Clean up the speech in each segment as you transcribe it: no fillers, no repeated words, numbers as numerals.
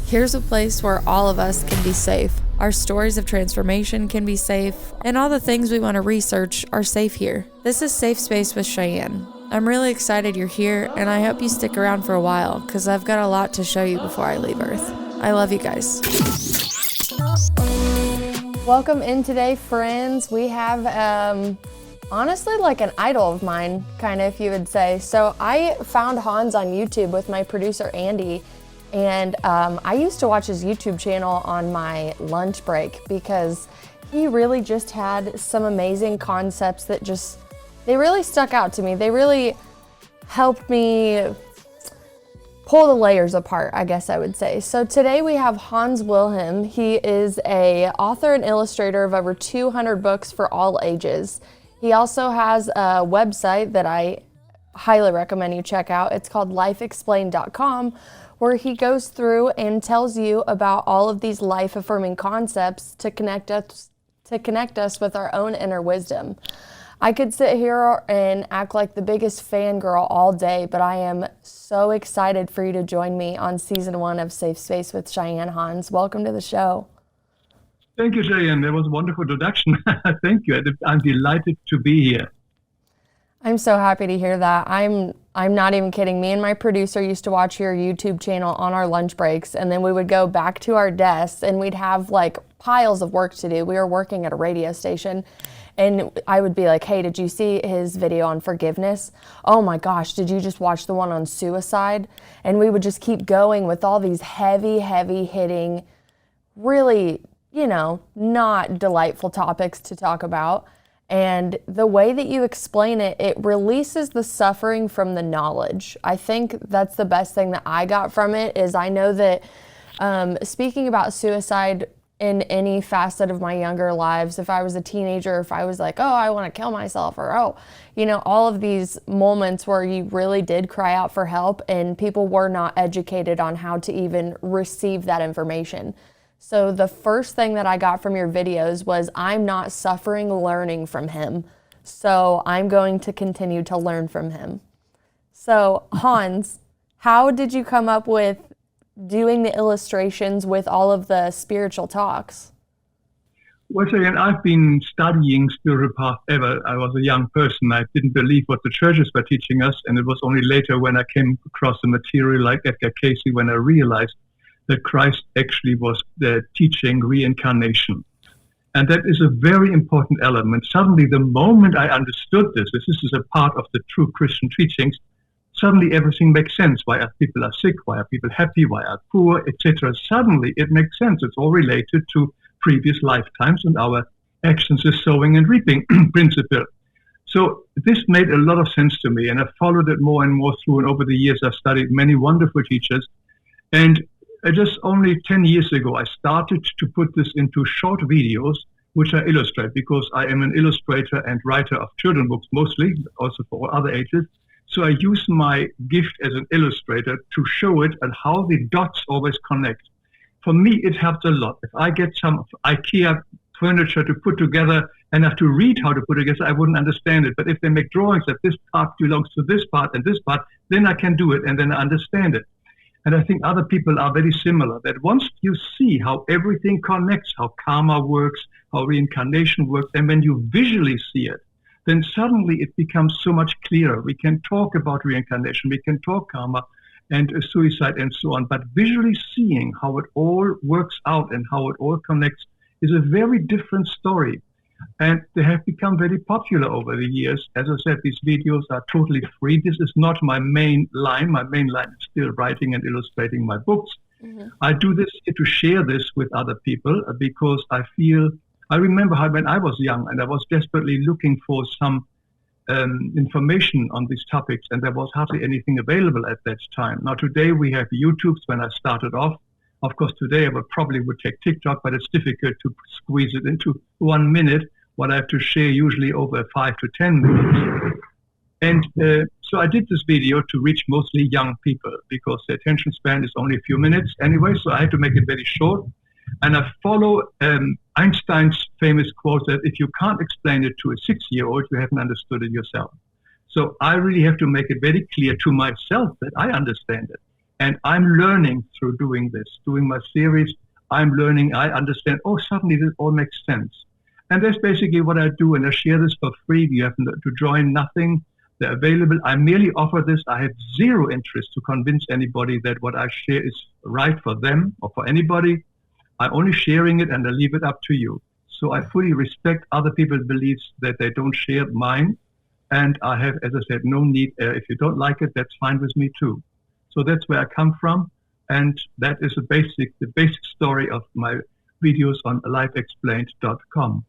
Here's a place where all of us can be safe. Our stories of transformation can be safe, and all the things we want to research are safe here. This is Safe Space with Cheyenne. I'm really excited you're here, and I hope you stick around for a while, because I've got a lot to show you before I leave Earth. I love you guys. Welcome in today, friends. We have, honestly, like an idol of mine, kind of, if you would say. So I found Hans on YouTube with my producer, Andy. And I used to watch his YouTube channel on my lunch break because he really just had some amazing concepts that they really stuck out to me. They really helped me pull the layers apart, I guess I would say. So today we have Hans Wilhelm. He is an author and illustrator of over 200 books for all ages. He also has a website that I highly recommend you check out. It's called lifeexplained.com, where he goes through and tells you about all of these life-affirming concepts to connect us with our own inner wisdom. I could sit here and act like the biggest fangirl all day, but I am so excited for you to join me on season 1 of Safe Space with Cheyenne. Hans, welcome to the show. Thank you, Cheyenne. That was a wonderful introduction. Thank you. I'm delighted to be here. I'm so happy to hear that. I'm not even kidding. Me and my producer used to watch your YouTube channel on our lunch breaks, and then we would go back to our desks and we'd have like piles of work to do. We were working at a radio station, and I would be like, hey, did you see his video on forgiveness? Oh my gosh, did you just watch the one on suicide? And we would just keep going with all these heavy hitting, really, not delightful topics to talk about. And the way that you explain it, it releases the suffering from the knowledge. I think that's the best thing that I got from it. Is I know that speaking about suicide in any facet of my younger lives, if I was a teenager, if I was like, oh, I want to kill myself, or all of these moments where you really did cry out for help and people were not educated on how to even receive that information. So the first thing that I got from your videos was, I'm not suffering learning from him, so I'm going to continue to learn from him. So Hans, how did you come up with doing the illustrations with all of the spiritual talks? Well, again, I've been studying spiritual path ever. I was a young person. I didn't believe what the churches were teaching us, and it was only later when I came across a material like Edgar Cayce when I realized that Christ actually was teaching reincarnation. And that is a very important element. Suddenly, the moment I understood this is a part of the true Christian teachings, suddenly everything makes sense. Why are people sick? Why are people happy? Why are poor? Etc. Suddenly, it makes sense. It's all related to previous lifetimes and our actions is sowing and reaping principle. So this made a lot of sense to me, and I followed it more and more through. And over the years, I've studied many wonderful teachers. And just only 10 years ago, I started to put this into short videos, which I illustrate, because I am an illustrator and writer of children's books mostly, also for all other ages. So I use my gift as an illustrator to show it and how the dots always connect. For me, it helps a lot. If I get some IKEA furniture to put together and have to read how to put it together, I wouldn't understand it. But if they make drawings that this part belongs to this part and this part, then I can do it and then I understand it. And I think other people are very similar, that once you see how everything connects, how karma works, how reincarnation works, and when you visually see it, then suddenly it becomes so much clearer. We can talk about reincarnation, we can talk karma and suicide and so on, but visually seeing how it all works out and how it all connects is a very different story. And they have become very popular over the years. As I said, these videos are totally free. This is not my main line. My main line is still writing and illustrating my books. Mm-hmm. I do this to share this with other people because I remember how when I was young and I was desperately looking for some information on these topics, and there was hardly anything available at that time. Now today we have YouTubes. When I started off, of course, today I would take TikTok, but it's difficult to squeeze it into 1 minute, what I have to share usually over 5 to 10 minutes. And so I did this video to reach mostly young people because the attention span is only a few minutes anyway, so I had to make it very short. And I follow Einstein's famous quote that if you can't explain it to a 6-year-old, you haven't understood it yourself. So I really have to make it very clear to myself that I understand it. And I'm learning through doing this, doing my series. I'm learning, I understand, oh, suddenly this all makes sense. And that's basically what I do, and I share this for free. You have to join nothing. They're available. I merely offer this. I have zero interest to convince anybody that what I share is right for them or for anybody. I'm only sharing it, and I leave it up to you. So I fully respect other people's beliefs that they don't share mine. And I have, as I said, no need. If you don't like it, that's fine with me too. So that's where I come from. And that is the basic story of my videos on lifeexplained.com.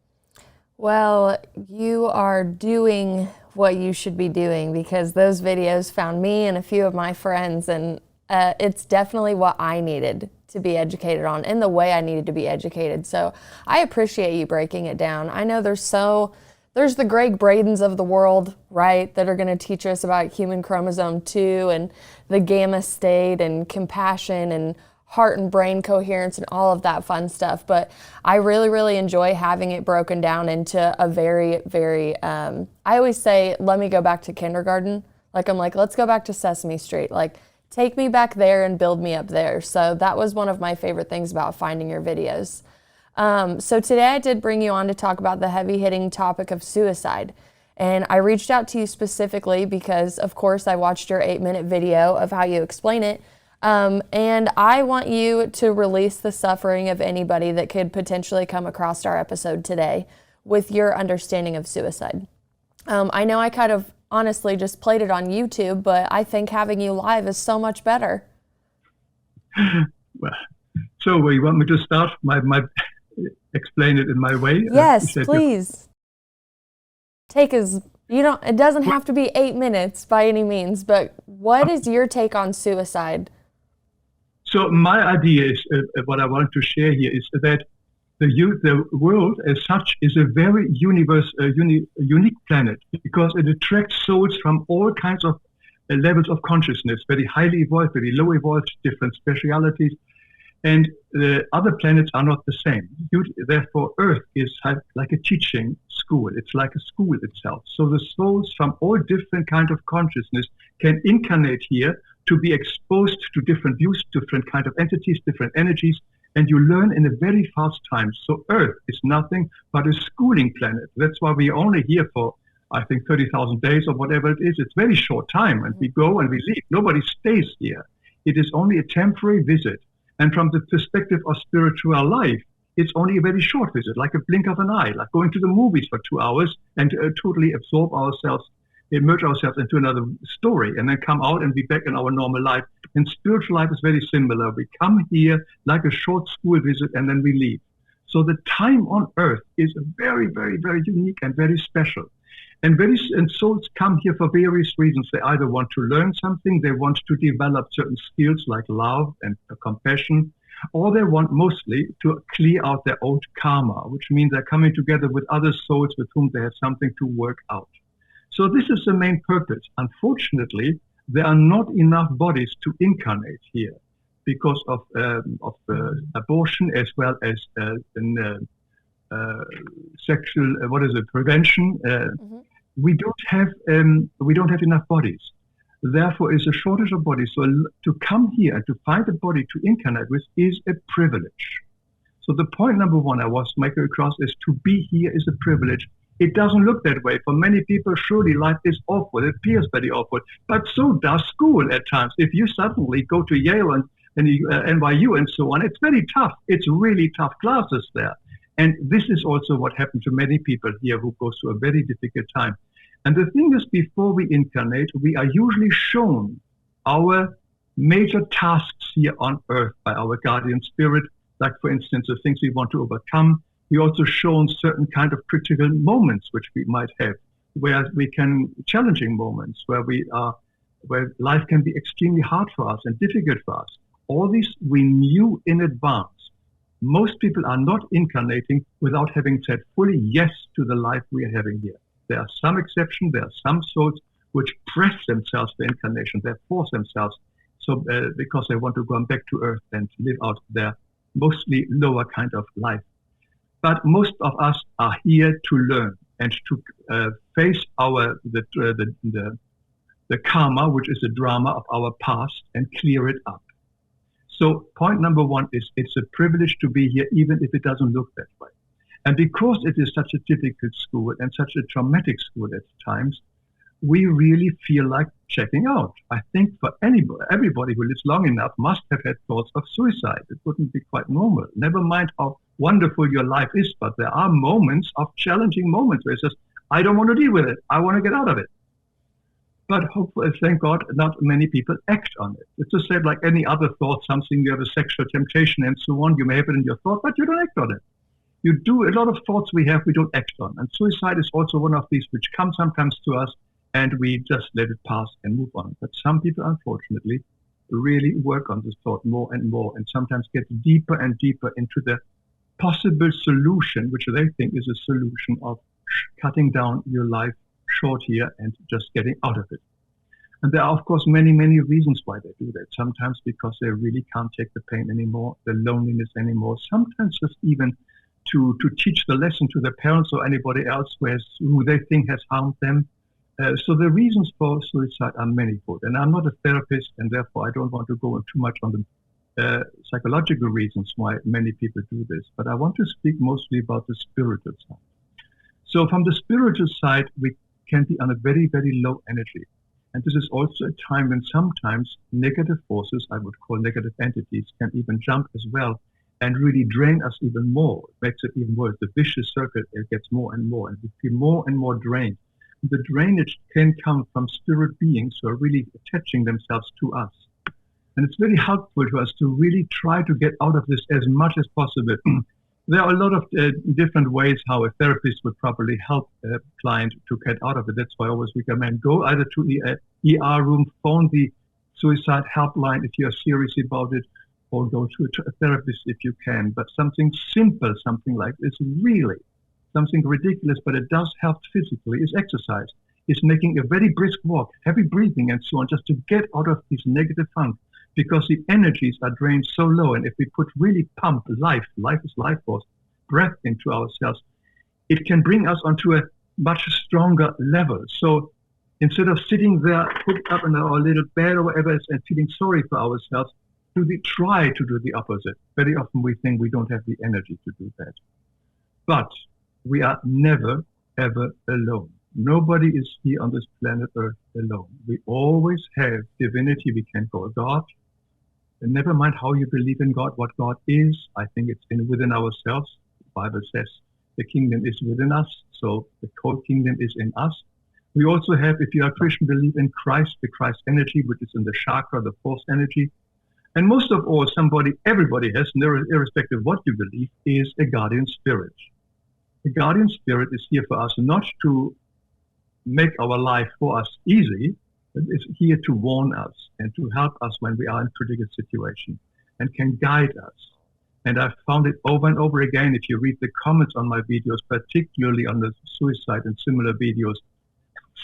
Well, you are doing what you should be doing, because those videos found me and a few of my friends, and it's definitely what I needed to be educated on and the way I needed to be educated. So I appreciate you breaking it down. I know there's the Greg Bradens of the world, right, that are going to teach us about human chromosome 2 and the gamma state and compassion and heart and brain coherence and all of that fun stuff. But I really, really enjoy having it broken down into a very, very, I always say, let me go back to kindergarten. I'm like, let's go back to Sesame Street. Take me back there and build me up there. So that was one of my favorite things about finding your videos. So today I did bring you on to talk about the heavy-hitting topic of suicide. And I reached out to you specifically because, of course, I watched your 8-minute video of how you explain it. And I want you to release the suffering of anybody that could potentially come across our episode today with your understanding of suicide. I know I kind of honestly just played it on YouTube, but I think having you live is so much better. Well, so you want me to start explain it in my way? Yes, please. It doesn't have to be 8 minutes by any means, but what is your take on suicide? So my idea is, what I want to share here is that the world as such is a very unique planet, because it attracts souls from all kinds of levels of consciousness, very highly evolved, very low evolved, different specialities. And the other planets are not the same. Therefore, Earth is like a teaching school. It's like a school itself. So the souls from all different kinds of consciousness can incarnate here to be exposed to different views, different kinds of entities, different energies, and you learn in a very fast time. So Earth is nothing but a schooling planet. That's why we're only here for, I think, 30,000 days or whatever it is. It's very short time, and we go and we leave. Nobody stays here. It is only a temporary visit. And from the perspective of spiritual life, it's only a very short visit, like a blink of an eye, like going to the movies for 2 hours and totally absorb ourselves, immerse ourselves into another story, and then come out and be back in our normal life. And spiritual life is very similar. We come here like a short school visit, and then we leave. So the time on Earth is very, very, very unique and very special. And souls come here for various reasons. They either want to learn something, they want to develop certain skills like love and compassion, or they want mostly to clear out their old karma, which means they're coming together with other souls with whom they have something to work out. So this is the main purpose. Unfortunately, there are not enough bodies to incarnate here because of abortion, as well as sexual prevention. We don't have enough bodies. Therefore, it's a shortage of bodies. So to come here and to find a body to incarnate with is a privilege. So the point number one I was making across is to be here is a privilege. It doesn't look that way. For many people, surely life is awful. It appears very awful. But so does school at times. If you suddenly go to Yale and NYU and so on, it's very tough. It's really tough classes there. And this is also what happened to many people here who go through a very difficult time. And the thing is, before we incarnate, we are usually shown our major tasks here on Earth by our guardian spirit, like, for instance, the things we want to overcome. We also shown certain kind of critical moments which we might have, where challenging moments, where life can be extremely hard for us and difficult for us. All these we knew in advance. Most people are not incarnating without having said fully yes to the life we are having here. There are some exceptions. There are some souls which press themselves for incarnation. They force themselves because they want to go back to Earth and live out their mostly lower kind of life. But most of us are here to learn and to face the karma, which is the drama of our past, and clear it up. So point number one is it's a privilege to be here, even if it doesn't look that way. And because it is such a difficult school and such a traumatic school at times, we really feel like checking out. I think for everybody who lives long enough must have had thoughts of suicide. It wouldn't be quite normal. Never mind how wonderful your life is, but there are moments of challenging moments where it says, I don't want to deal with it. I want to get out of it. But hopefully, thank God, not many people act on it. It's the same like any other thought, something you have a sexual temptation and so on. You may have it in your thought, but you don't act on it. You do a lot of thoughts we don't act on. And suicide is also one of these which come sometimes to us and we just let it pass and move on. But some people, unfortunately, really work on this thought more and more and sometimes get deeper and deeper into the possible solution, which they think is a solution of cutting down your life short here and just getting out of it. And there are, of course, many, many reasons why they do that. Sometimes because they really can't take the pain anymore, the loneliness anymore. Sometimes just even to teach the lesson to their parents or anybody else who they think has harmed them. So the reasons for suicide are manifold. And I'm not a therapist, and therefore I don't want to go too much on the psychological reasons why many people do this. But I want to speak mostly about the spiritual side. So from the spiritual side, we can be on a very, very low energy. And this is also a time when sometimes negative forces, I would call negative entities, can even jump as well and really drain us even more. It makes it even worse. The vicious circle, it gets more and more, and we feel more and more drained. The drainage can come from spirit beings who are really attaching themselves to us. And it's very helpful to us to really try to get out of this as much as possible. There are a lot of different ways how a therapist would probably help a client to get out of it. That's why I always recommend go either to the ER room, phone the suicide helpline if you're serious about it, or go to a therapist if you can. But something simple, something like this, really something ridiculous, but it does help physically, is exercise. Is making a very brisk walk, heavy breathing and so on, just to get out of this negative funk. Because the energies are drained so low, and if we put really pump life is life force, breath into ourselves, it can bring us onto a much stronger level. So instead of sitting there, put up in our little bed or whatever and feeling sorry for ourselves, we try to do the opposite. Very often we think we don't have the energy to do that. But we are never, ever alone. Nobody is here on this planet Earth alone. We always have divinity we can call God. And never mind how you believe in God, what God is. I think it's within ourselves. The Bible says the kingdom is within us, so the whole kingdom is in us. We also have, if you are Christian, believe in Christ, the Christ energy, which is in the chakra, the fourth energy. And most of all, everybody has, irrespective of what you believe, is a guardian spirit. The guardian spirit is here for us not to make our life for us easy, but is here to warn us and to help us when we are in critical situation and can guide us. And I've found it over and over again, if you read the comments on my videos, particularly on the suicide and similar videos,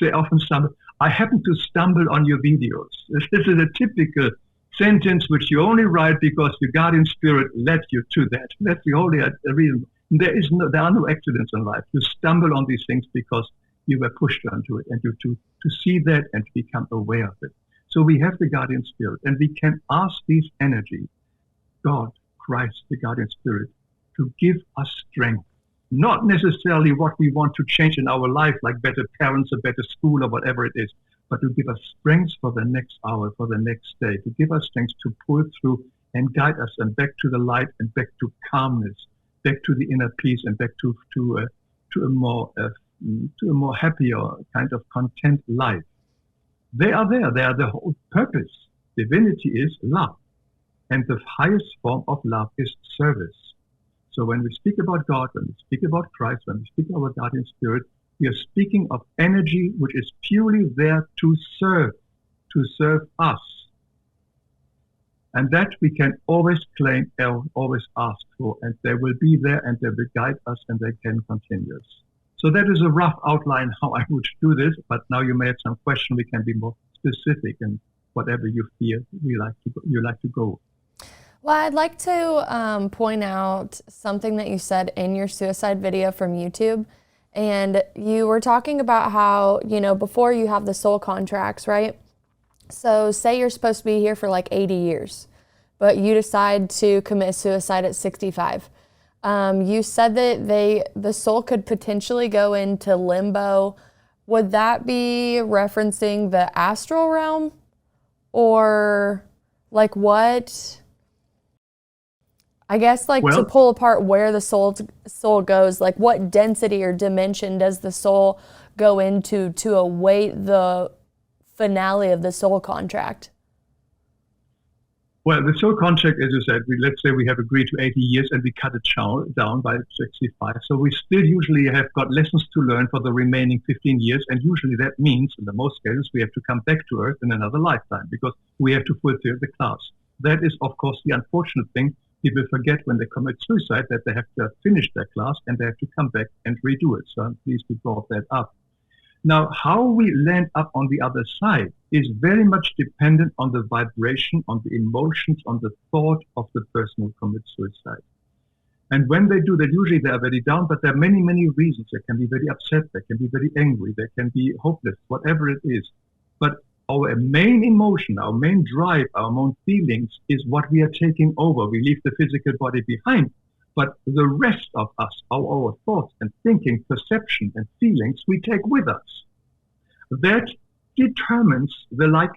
they often stumble, I happen to stumble on your videos. This is a typical sentence which you only write because your guardian spirit led you to that. That's the only reason. There are no accidents in life. You stumble on these things because you were pushed onto it, and you to see that and to become aware of it. So we have the guardian spirit, and we can ask these energies, God, Christ, the guardian spirit, to give us strength. Not necessarily what we want to change in our life, like better parents, a better school, or whatever it is, but to give us strength for the next hour, for the next day, to give us strength to pull through and guide us and back to the light and back to calmness, back to the inner peace and back to a more happier kind of content life. They are there. They are the whole purpose. Divinity is love. And the highest form of love is service. So when we speak about God, when we speak about Christ, when we speak about guardian spirit, we are speaking of energy which is purely there to serve us. And that we can always claim, always ask for, and they will be there and they will guide us and they can continue us. So that is a rough outline how I would do this, but now you may have some question, we can be more specific and whatever you feel you like to go. Well, I'd like to point out something that you said in your suicide video from YouTube. And you were talking about how, before you have the soul contracts, right? So say you're supposed to be here for like 80 years. but you decide to commit suicide at 65. You said that the soul could potentially go into limbo. Would that be referencing the astral realm? Or like what? I guess like to pull apart where the soul goes, like what density or dimension does the soul go into to await the finale of the soul contract? Well, the soul contract, as you said, let's say we have agreed to 80 years and we cut it down by 65. So we still usually have got lessons to learn for the remaining 15 years. And usually that means, in the most cases, we have to come back to Earth in another lifetime because we have to fulfill the class. That is, of course, the unfortunate thing. People forget when they commit suicide that they have to finish their class and they have to come back and redo it. So I'm pleased you brought that up. Now, how we land up on the other side is very much dependent on the vibration, on the emotions, on the thought of the person who commits suicide. And when they do that, usually they are very down, but there are many, many reasons. They can be very upset, they can be very angry, they can be hopeless, whatever it is. But our main emotion, our main drive, our main feelings is what we are taking over. We leave the physical body behind. But the rest of us, our thoughts and thinking, perception and feelings, we take with us. That determines the like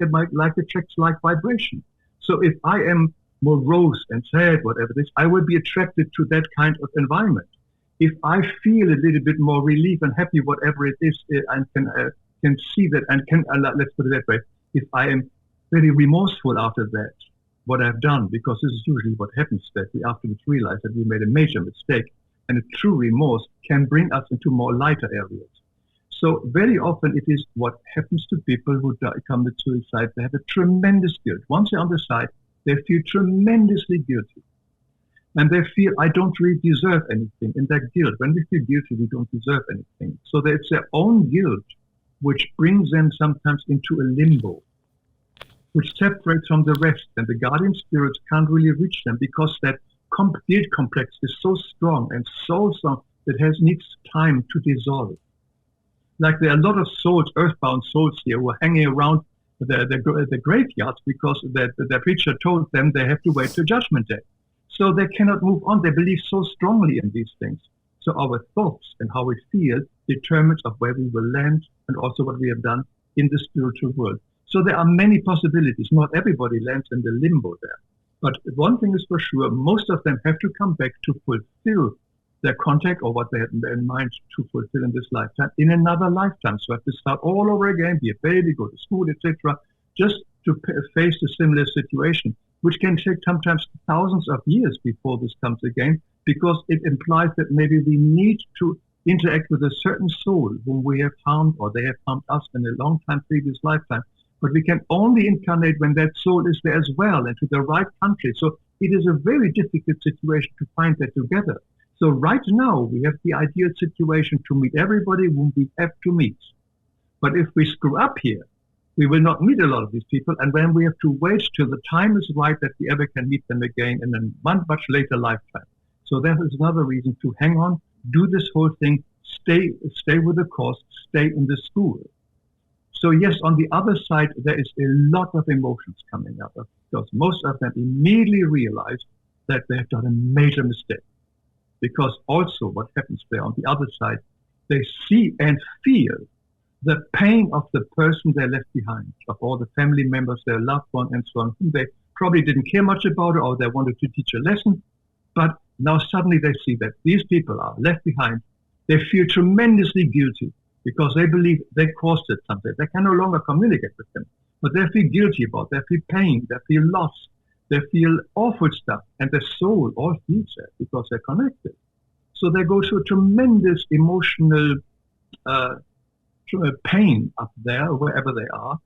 attracts like vibration. So if I am morose and sad, whatever it is, I will be attracted to that kind of environment. If I feel a little bit more relief and happy, whatever it is, and can see that and can, let's put it that way, if I am very remorseful after that, what I've done, because this is usually what happens, that we afterwards realize that we made a major mistake, and a true remorse can bring us into more lighter areas. So very often it is what happens to people who commit suicide. They have a tremendous guilt. Once they're on the side, they feel tremendously guilty. And they feel, I don't really deserve anything. In that guilt, when we feel guilty, we don't deserve anything. So it's their own guilt which brings them sometimes into a limbo, which separates from the rest, and the guardian spirits can't really reach them because that guilt complex is so strong and so strong that it needs time to dissolve. Like there are a lot of souls, earthbound souls here, who are hanging around the graveyards because the preacher told them they have to wait till Judgment Day. So they cannot move on. They believe so strongly in these things. So our thoughts and how we feel determines of where we will land and also what we have done in the spiritual world. So there are many possibilities. Not everybody lands in the limbo there. But one thing is for sure, most of them have to come back to fulfill their contact or what they had in mind to fulfill in this lifetime, in another lifetime. So have to start all over again, be a baby, go to school, etc., just to face a similar situation, which can take sometimes thousands of years before this comes again, because it implies that maybe we need to interact with a certain soul whom we have harmed or they have harmed us in a long time previous lifetime. But we can only incarnate when that soul is there as well and to the right country. So it is a very difficult situation to find that together. So right now we have the ideal situation to meet everybody whom we have to meet. But if we screw up here, we will not meet a lot of these people. And then we have to wait till the time is right that we ever can meet them again in a much later lifetime. So that is another reason to hang on, do this whole thing, stay with the course, stay in the school. So yes, on the other side, there is a lot of emotions coming up because most of them immediately realize that they have done a major mistake. Because also what happens there on the other side, they see and feel the pain of the person they left behind, of all the family members, their loved one and so on, whom they probably didn't care much about or they wanted to teach a lesson. But now suddenly they see that these people are left behind. They feel tremendously guilty because they believe they caused it something. They can no longer communicate with them, but they feel guilty about it. They feel pain, they feel loss, they feel awful stuff, and their soul all feels that because they're connected. So they go through tremendous emotional pain up there, wherever they are,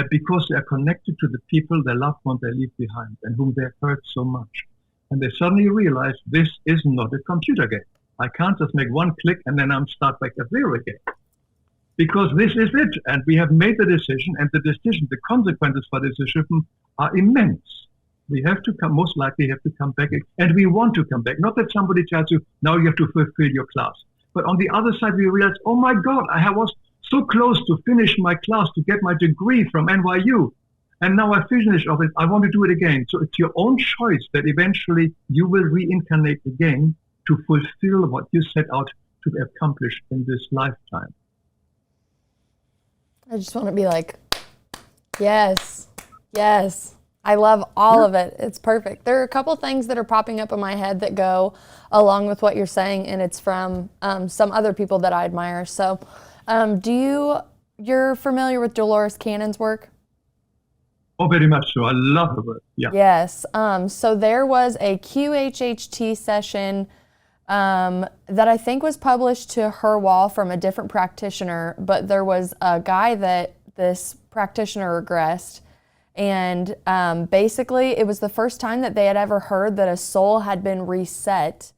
because they are connected to the people, their loved ones they leave behind and whom they have hurt so much. And they suddenly realize this is not a computer game. I can't just make one click and then I'm start back at zero again. Because this is it. And we have made the decision, and the decision, the consequences for this decision are immense. We have to come, most likely have to come back, and we want to come back. Not that somebody tells you, now you have to fulfill your class. But on the other side, we realize, oh my God, I was so close to finish my class, to get my degree from NYU. And now I finished of it. I want to do it again. So it's your own choice that eventually you will reincarnate again to fulfill what you set out to accomplish in this lifetime. I just want to be like, yes, yes. I love all of it. It's perfect. There are a couple things that are popping up in my head that go along with what you're saying, and it's from some other people that I admire. So you're familiar with Dolores Cannon's work? Oh, very much so. I love her work. Yeah. Yes. So there was a QHHT session that I think was published to her wall from a different practitioner, but there was a guy that this practitioner regressed. And basically, it was the first time that they had ever heard that a soul had been reset,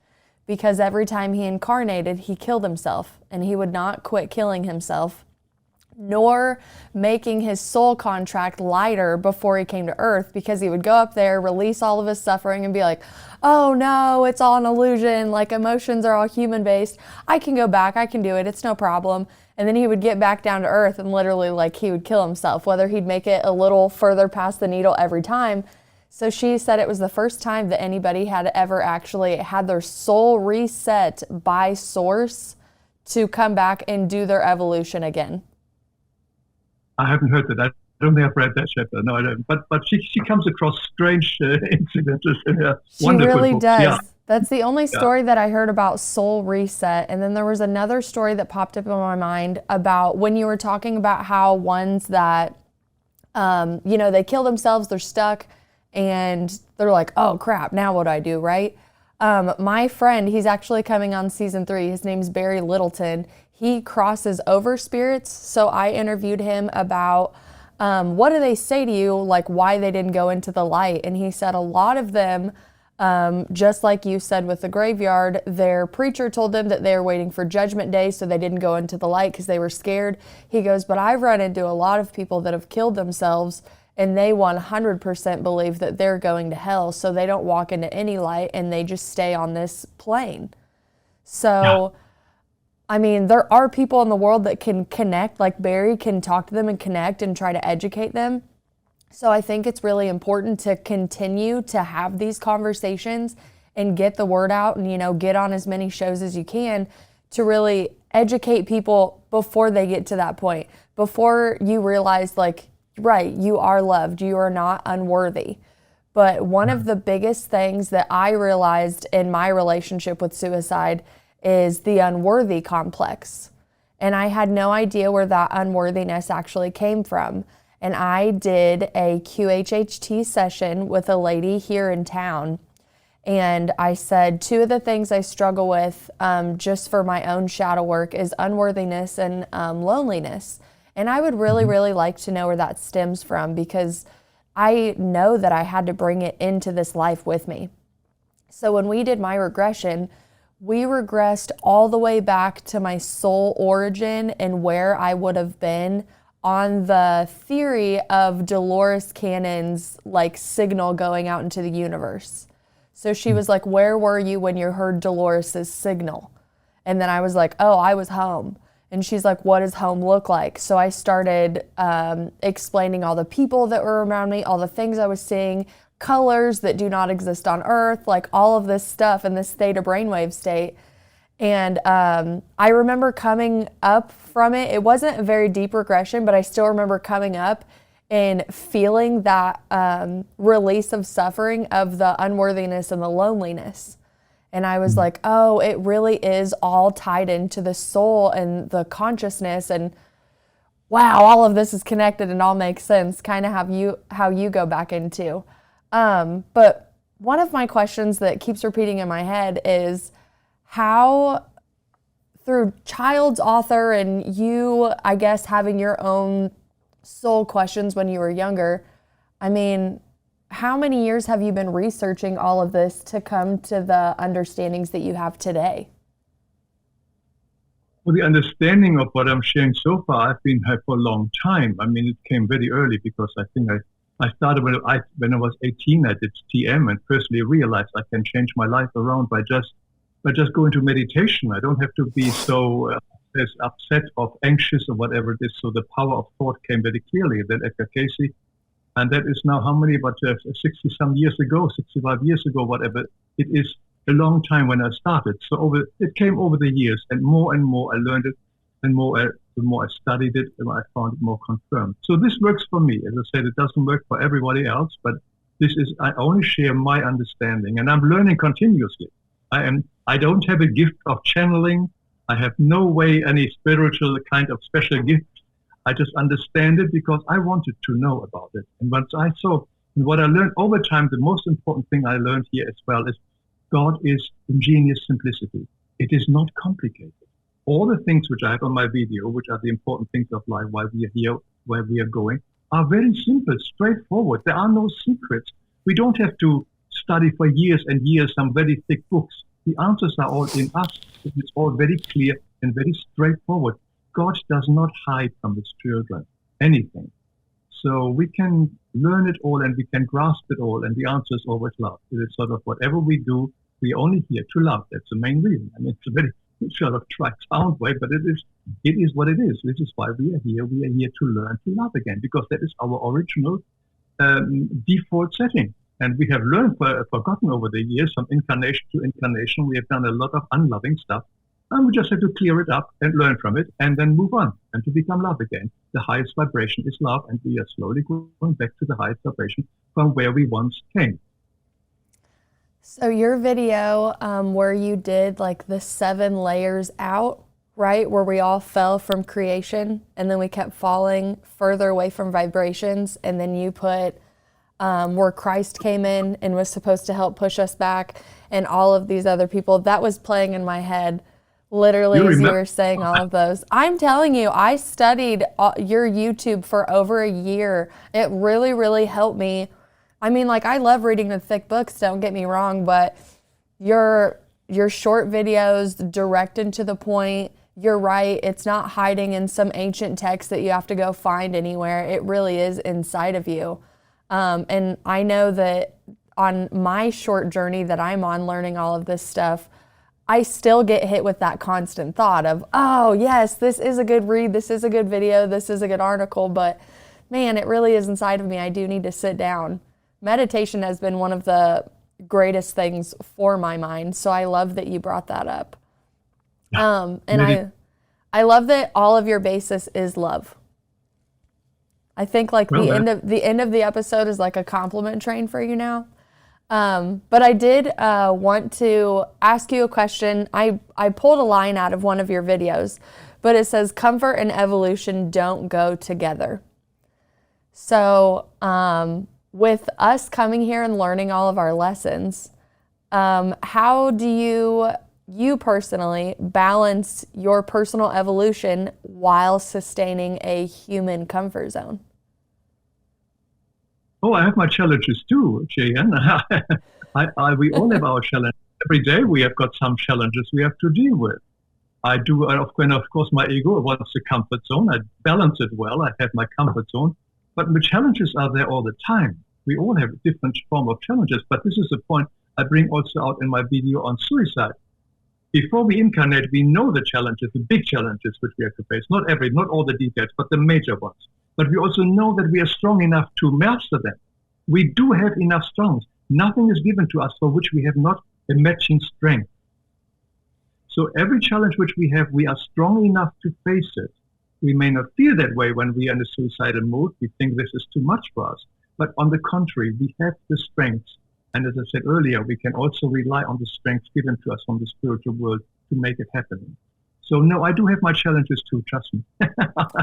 because every time he incarnated, he killed himself, and he would not quit killing himself, nor making his soul contract lighter before he came to Earth, because he would go up there, release all of his suffering, and be like, oh no, it's all an illusion, like emotions are all human-based, I can go back, I can do it, it's no problem. And then he would get back down to Earth and literally like he would kill himself, whether he'd make it a little further past the needle every time. So she said it was the first time that anybody had ever actually had their soul reset by source to come back and do their evolution again. I haven't heard that. I don't think I've read that chapter. No, I don't. But she comes across strange incidents in her wonderful She really books. does. Yeah. That's the only story that I heard about soul reset. And then there was another story that popped up in my mind about when you were talking about how ones that, they kill themselves, they're stuck, and they're like, oh crap, now what do I do, right? My friend, he's actually coming on season 3. His name's Barry Littleton. He crosses over spirits. So I interviewed him about what do they say to you, like why they didn't go into the light. And he said a lot of them, just like you said with the graveyard, their preacher told them that they were waiting for Judgment Day, so they didn't go into the light because they were scared. He goes, but I've run into a lot of people that have killed themselves, and they 100% believe that they're going to hell, so they don't walk into any light, and they just stay on this plane. So, yeah. I mean, there are people in the world that can connect, like Barry can talk to them and connect and try to educate them. So I think it's really important to continue to have these conversations and get the word out and, get on as many shows as you can to really educate people before they get to that point, before you realize, like, right, you are loved, you are not unworthy. But one of the biggest things that I realized in my relationship with suicide is the unworthy complex. And I had no idea where that unworthiness actually came from. And I did a QHHT session with a lady here in town. And I said, 2 of the things I struggle with just for my own shadow work is unworthiness and loneliness. And I would really, really like to know where that stems from, because I know that I had to bring it into this life with me. So when we did my regression, we regressed all the way back to my soul origin and where I would have been on the theory of Dolores Cannon's signal going out into the universe. So she was like, where were you when you heard Dolores's signal? And then I was like, oh, I was home. And she's like, what does home look like? So I started explaining all the people that were around me, all the things I was seeing, colors that do not exist on Earth, like all of this stuff in this theta brainwave state. And I remember coming up from it. It wasn't a very deep regression, but I still remember coming up and feeling that release of suffering of the unworthiness and the loneliness. And I was like, oh, it really is all tied into the soul and the consciousness. And wow, all of this is connected and all makes sense, kind of how you go back into. But one of my questions that keeps repeating in my head is how, through Child's author and you, I guess, having your own soul questions when you were younger, I mean, how many years have you been researching all of this to come to the understandings that you have today? Well, the understanding of what I'm sharing so far, I've been had for a long time. I mean, it came very early because I think I started when I was 18. I did TM and personally realized I can change my life around by just going to meditation. I don't have to be so as upset or anxious or whatever it is. So the power of thought came very clearly. Then Edgar Casey, And that is now how many, about 60 some years ago, 65 years ago, whatever. It is a long time when I started. So it came over the years, and more I learned it, and the more I studied it, the more I found it more confirmed. So this works for me. As I said, it doesn't work for everybody else, but I only share my understanding, and I'm learning continuously. I don't have a gift of channeling. I have no way any spiritual kind of special gift. I just understand it because I wanted to know about it. And once I saw, and what I learned over time, the most important thing I learned here as well is God is ingenious simplicity. It is not complicated. All the things which I have on my video, which are the important things of life, why we are here, where we are going, are very simple, straightforward. There are no secrets. We don't have to study for years and years some very thick books. The answers are all in us. It's all very clear and very straightforward. God does not hide from his children anything. So we can learn it all and we can grasp it all, and the answer is always love. It is sort of whatever we do, we are only here to love. That's the main reason. I mean, it's a very sort of sound way, but it is what it is. This is why we are here. We are here to learn to love again, because that is our original default setting. And we have learned, forgotten over the years, from incarnation to incarnation. We have done a lot of unloving stuff. And we just have to clear it up and learn from it and then move on and to become love again. The highest vibration is love, and we are slowly going back to the highest vibration from where we once came. So your video where you did like the 7 layers out, right, where we all fell from creation and then we kept falling further away from vibrations, and then you put where Christ came in and was supposed to help push us back, and all of these other people, that was playing in my head literally as you were saying all of those. I'm telling you, I studied your YouTube for over a year. It really, really helped me. I mean, like, I love reading the thick books, don't get me wrong, but your short videos, direct and to the point, you're right, it's not hiding in some ancient text that you have to go find anywhere. It really is inside of you. And I know that on my short journey that I'm on learning all of this stuff, I still get hit with that constant thought of, oh yes, this is a good read, this is a good video, this is a good article, but man, it really is inside of me. I do need to sit down. Meditation has been one of the greatest things for my mind, so I love that you brought that up. And I love that all of your basis is love. I think like the end of the episode is like a compliment train for you now. But I did want to ask you a question. I pulled a line out of one of your videos, but it says comfort and evolution don't go together. So with us coming here and learning all of our lessons, how do you personally balance your personal evolution while sustaining a human comfort zone? Oh, I have my challenges too, Jayan. We all have our challenges. Every day we have got some challenges we have to deal with. I do, of course, my ego wants the comfort zone. I balance it well. I have my comfort zone. But the challenges are there all the time. We all have a different form of challenges. But this is the point I bring also out in my video on suicide. Before we incarnate, we know the challenges, the big challenges which we have to face. Not all the details, but the major ones. But we also know that we are strong enough to master them. We do have enough strength. Nothing is given to us for which we have not a matching strength. So every challenge which we have, we are strong enough to face it. We may not feel that way when we are in a suicidal mood. We think this is too much for us. But on the contrary, we have the strength. And as I said earlier, we can also rely on the strength given to us from the spiritual world to make it happen. So no, I do have my challenges too, trust me.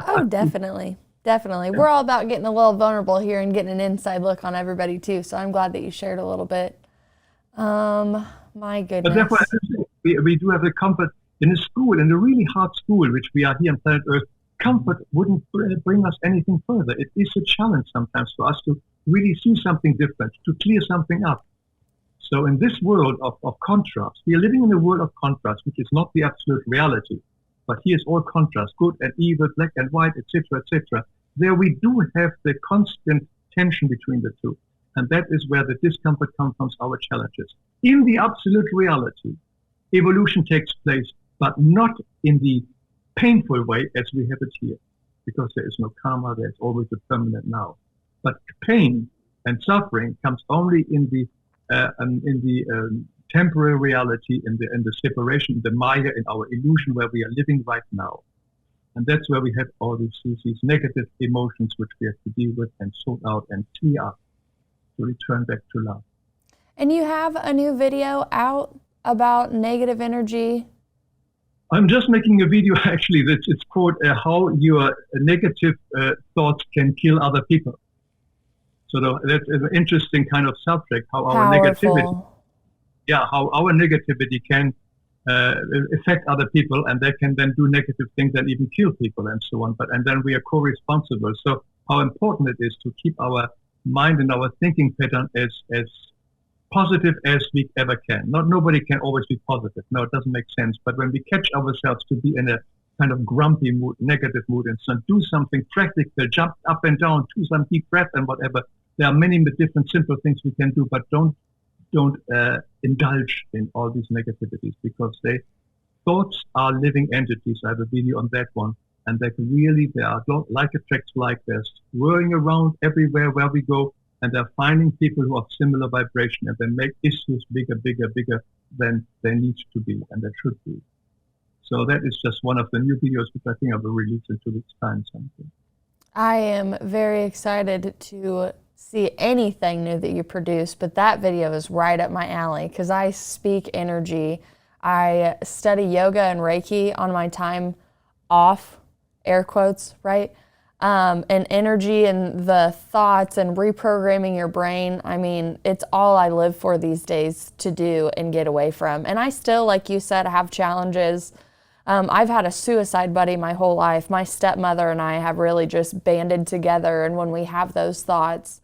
Oh, definitely. Definitely. We're all about getting a little vulnerable here and getting an inside look on everybody too. So I'm glad that you shared a little bit. My goodness. But therefore, we do have the comfort in a school, in a really hard school, which we are here on planet Earth. Comfort wouldn't bring us anything further. It is a challenge sometimes for us to really see something different, to clear something up. So in this world of contrast, we are living in a world of contrast, which is not the absolute reality. But here's all contrast, good and evil, black and white, etc., etc. There we do have the constant tension between the two. And that is where the discomfort comes from our challenges. In the absolute reality, evolution takes place, but not in the painful way as we have it here. Because there is no karma, there's always a permanent now. But pain and suffering comes only in the temporary reality, in the separation, the Maya, in our illusion where we are living right now. And that's where we have all these negative emotions which we have to deal with and sort out and clear up to return back to love. And you have a new video out about negative energy. I'm just making a video actually that it's called How Your Negative Thoughts Can Kill Other People. So that's an interesting kind of subject, how our negativity, how our negativity can affect other people, and they can then do negative things and even kill people and so on. And then we are co-responsible. So how important it is to keep our mind and our thinking pattern as positive as we ever can. Nobody can always be positive. No, it doesn't make sense. But when we catch ourselves to be in a kind of grumpy mood, negative mood, and so do something practical, jump up and down, do some deep breath and whatever. There are many different simple things we can do, but don't indulge in all these negativities, because thoughts are living entities. I have a video on that one, and they are like attracts like. They're whirling around everywhere where we go, and they're finding people who have similar vibration, and they make issues bigger than they need to be and they should be. So that is just one of the new videos which I think I will release in 2 weeks' time. Something. I am very excited to see anything new that you produce, but that video is right up my alley because I speak energy. I study yoga and Reiki on my time off, air quotes, right? And energy and the thoughts and reprogramming your brain. I mean, it's all I live for these days to do and get away from. And I still, like you said, have challenges. I've had a suicide buddy my whole life. My stepmother and I have really just banded together. And when we have those thoughts,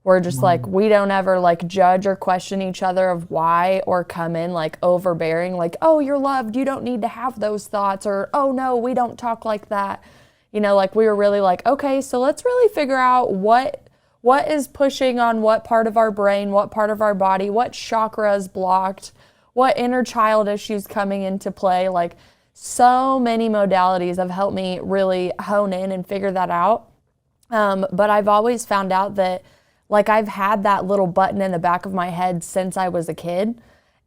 we're just like, we don't ever like judge or question each other of why, or come in like overbearing, like, oh, you're loved, you don't need to have those thoughts, or, oh no, we don't talk like that. You know, like we were really like, okay, so let's really figure out what is pushing on what part of our brain, what part of our body, what chakra is blocked, what inner child issues coming into play. Like so many modalities have helped me really hone in and figure that out. But I've always found out that like I've had that little button in the back of my head since I was a kid.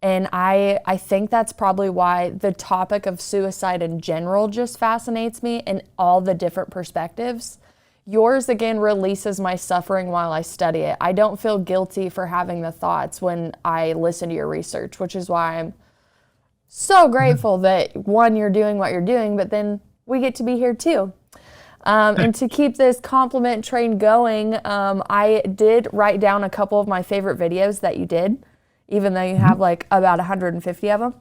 And I think that's probably why the topic of suicide in general just fascinates me and all the different perspectives. Yours, again, releases my suffering while I study it. I don't feel guilty for having the thoughts when I listen to your research, which is why I'm so grateful that, one, you're doing what you're doing, but then we get to be here too. And to keep this compliment train going, I did write down a couple of my favorite videos that you did, even though you have like about 150 of them.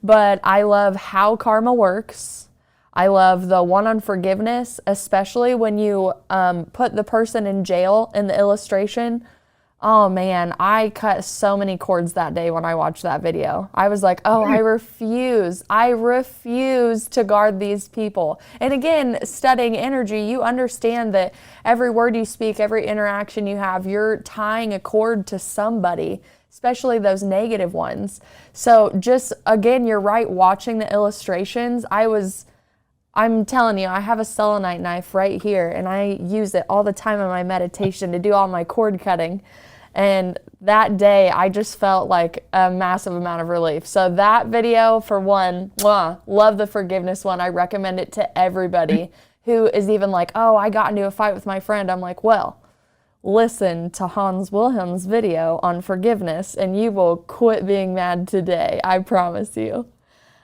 But I love How Karma Works. I love the one on forgiveness, especially when you put the person in jail in the illustration. Oh man, I cut so many cords that day when I watched that video. I was like, oh, I refuse to guard these people. And again, studying energy, you understand that every word you speak, every interaction you have, you're tying a cord to somebody, especially those negative ones. So just, again, you're right, watching the illustrations, I'm telling you, I have a selenite knife right here, and I use it all the time in my meditation to do all my cord cutting. And that day, I just felt like a massive amount of relief. So that video, for one, love the forgiveness one. I recommend it to everybody who is even like, oh, I got into a fight with my friend. I'm like, well, listen to Hans Wilhelm's video on forgiveness, and you will quit being mad today. I promise you.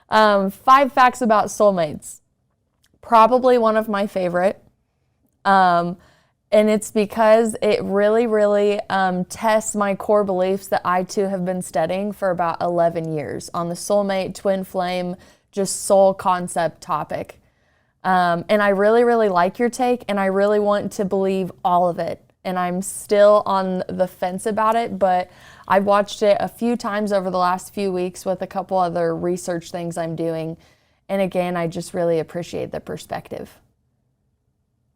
5 facts about soulmates. Probably one of my favorite. And it's because it really tests my core beliefs that I too have been studying for about 11 years on the soulmate, twin flame, just soul concept topic. And I really like your take, and I really want to believe all of it. And I'm still on the fence about it, but I've watched it a few times over the last few weeks with a couple other research things I'm doing. And again, I just really appreciate the perspective.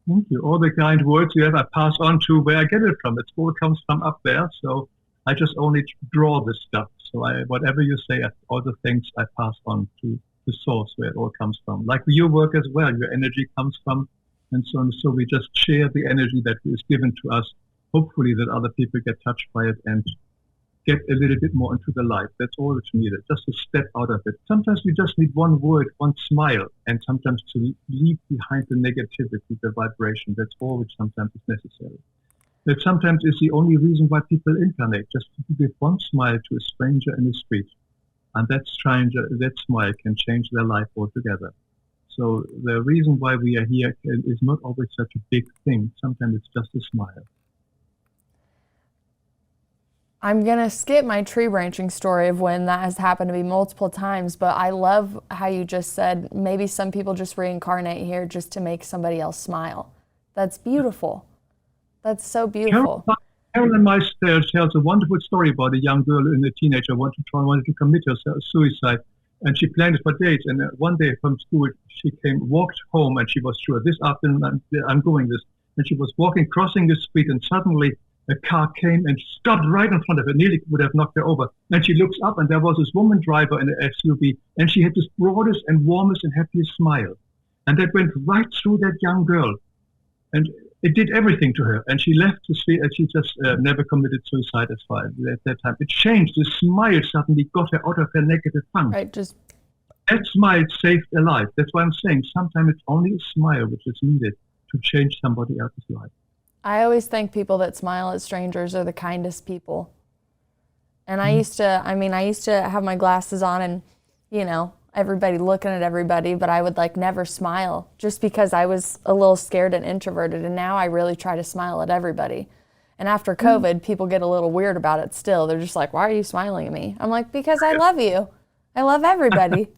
Thank you. All the kind words you have, I pass on to where I get it from. It all comes from up there. So I just only draw this stuff. So whatever you say, all the things I pass on to the source where it all comes from. Like your work as well, your energy comes from, and so on. So we just share the energy that is given to us hopefully that other people get touched by it and get a little bit more into the light. That's all that's needed, just to step out of it. Sometimes we just need one word, one smile, and sometimes to leave behind the negativity, the vibration. That's all which sometimes is necessary. That sometimes is the only reason why people incarnate, just to give one smile to a stranger in the street. And that smile can change their life altogether. So the reason why we are here is not always such a big thing. Sometimes it's just a smile. I'm going to skip my tree branching story of when that has happened to me multiple times, but I love how you just said maybe some people just reincarnate here just to make somebody else smile. That's beautiful. That's so beautiful. Carolyn Mice tells a wonderful story about a young girl and a teenager wanted to commit herself suicide, and she planned it for days. And one day from school, she walked home, and she was sure this afternoon I'm going this. And she was crossing the street, and suddenly a car came and stopped right in front of her, nearly would have knocked her over. And she looks up, and there was this woman driver in an SUV, and she had this broadest and warmest and happiest smile. And that went right through that young girl. And it did everything to her. And she left the street, and she just never committed suicide as far as at that time. It changed. The smile suddenly got her out of her negative funk. Right, That smile saved a life. That's why I'm saying sometimes it's only a smile which is needed to change somebody else's life. I always think people that smile at strangers are the kindest people. And I used to have my glasses on and, everybody looking at everybody, but I would never smile just because I was a little scared and introverted. And now I really try to smile at everybody. And after COVID, people get a little weird about it still. They're just like, why are you smiling at me? I'm like, because I love you. I love everybody.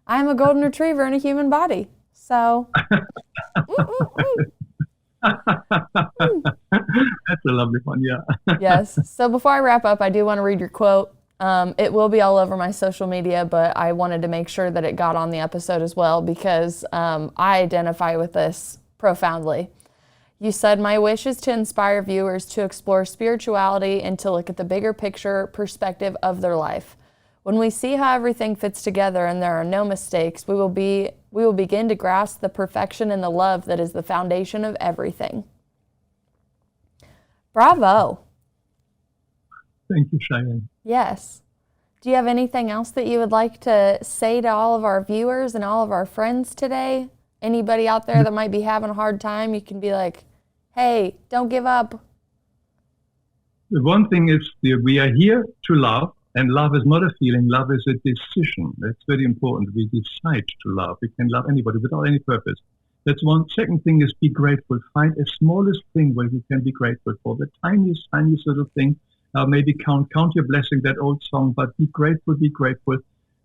I'm a golden retriever in a human body. So, That's a lovely one, yeah. Yes. So before I wrap up, I do want to read your quote. It will be all over my social media, but I wanted to make sure that it got on the episode as well because I identify with this profoundly. You said, my wish is to inspire viewers to explore spirituality and to look at the bigger picture perspective of their life. When we see how everything fits together and there are no mistakes, we will begin to grasp the perfection and the love that is the foundation of everything. Bravo. Thank you, Cheyenne. Yes. Do you have anything else that you would like to say to all of our viewers and all of our friends today? Anybody out there that might be having a hard time, you can be like, hey, don't give up. The one thing is we are here to love, and love is not a feeling, love is a decision. That's very important. We decide to love. We can love anybody without any purpose. That's one. Second thing is be grateful. Find a smallest thing where you can be grateful for. The tiniest little thing. Maybe count your blessing, that old song, but be grateful, be grateful.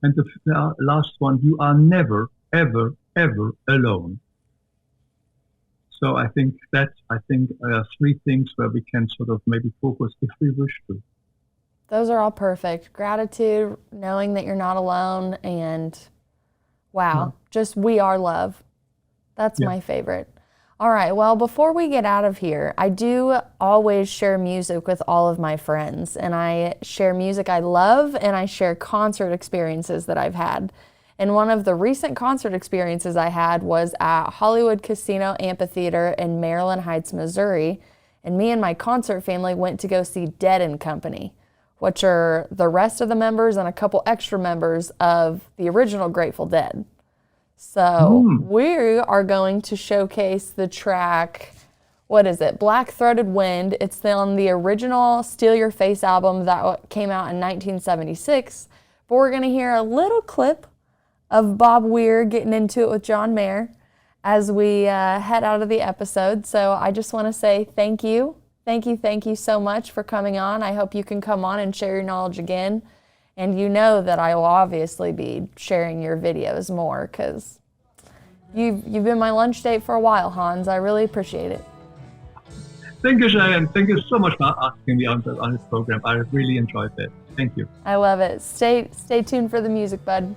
And the last one, you are never, ever, ever alone. So I think three things where we can sort of maybe focus if we wish to. Those are all perfect. Gratitude, knowing that you're not alone, and wow, just we are love. That's my favorite. All right, well, before we get out of here, I do always share music with all of my friends, and I share music I love, and I share concert experiences that I've had. And one of the recent concert experiences I had was at Hollywood Casino Amphitheater in Maryland Heights, Missouri, and me and my concert family went to go see Dead & Company, which are the rest of the members and a couple extra members of the original Grateful Dead. So we are going to showcase the track, what is it? Black Throated Wind. It's on the original Steal Your Face album that came out in 1976. But we're going to hear a little clip of Bob Weir getting into it with John Mayer as we head out of the episode. So I just want to say thank you. Thank you so much for coming on. I hope you can come on and share your knowledge again. And you know that I will obviously be sharing your videos more because you've been my lunch date for a while, Hans. I really appreciate it. Thank you, Cheyenne. Thank you so much for asking me on this program. I really enjoyed it. Thank you. I love it. Stay tuned for the music, bud.